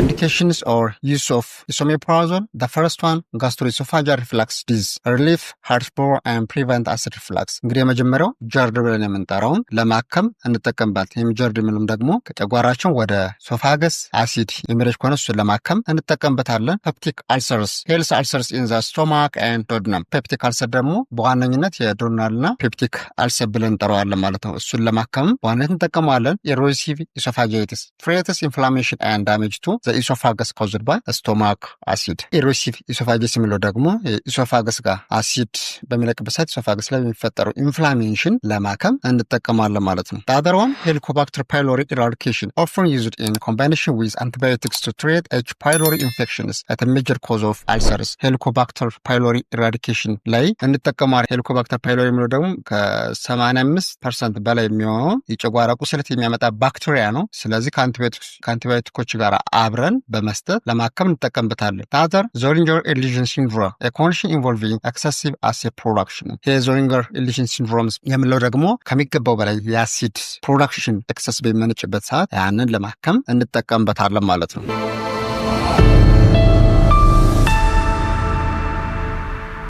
Indications or use of esomeprazole. The first one, gastroesophageal reflux disease, relief, heartburn and prevent acid reflux. እንግዲህ የመጀመሪያው ጀርድ ብለን የምንጠራውን ለማከም እንጠቀምበት። ይህም ጀርድ ምንም ደግሞ ከጨጓራችን ወደ ሶፋገስ አሲድ የሚረጭ ከሆነ እሱን ለማከም እንጠቀምበታለን። ፔፕቲክ አልሰርስ፣ ሄልስ አልሰርስ ኢን ዘ ስቶማክ ኤንድ ዶድነም። ፔፕቲክ አልሰር ደግሞ በዋነኝነት የዶናልና ፔፕቲክ አልሰር ብለን እንጠራዋለን ማለት ነው። እሱን ለማከም በዋነኝነት እንጠቀመዋለን። ኤሮሲቭ ኢሶፋጃይቲስ፣ ፍሬተስ ኢንፍላሜሽን ኤንድ ዳሜጅ ቱ ኢሶፋገስ ካውዝድ ባይ ስቶማክ አሲድ። ኤሮሲቭ ኢሶፋጀስ የሚለው ደግሞ ኢሶፋገስ ጋር አሲድ በሚለቅበት ሰዓት ኢሶፋገስ ላይ የሚፈጠረው ኢንፍላሜሽን ለማከም እንጠቀማለን ማለት ነው። The other one, Helicobacter pylori eradication, often used in combination with antibiotics to treat H. pylori infections at a major cause of ulcers. Helicobacter pylori eradication ላይ እንጠቀማለን። ሄሊኮባክተር ፓይሎሪ የሚለው ደግሞ ከ85% በላይ የሚሆነው የጨጓራ ቁስለት የሚያመጣ ባክቴሪያ ነው። ስለዚህ ከአንቲባዮቲኮች ጋር አብረን በመስጠት ለማከም እንጠቀምበታለን። ታዘር ዞሪንገር ኢሊዥን ሲንድሮም a condition involving excessive acid production። የዞሪንገር ኢሊዥን ሲንድሮም የምለው ደግሞ ከሚገባው በላይ የአሲድ ፕሮዳክሽን ኤክሰስ በሚመነጭበት ሰዓት ያንን ለማከም እንጠቀምበታለን ማለት ነው።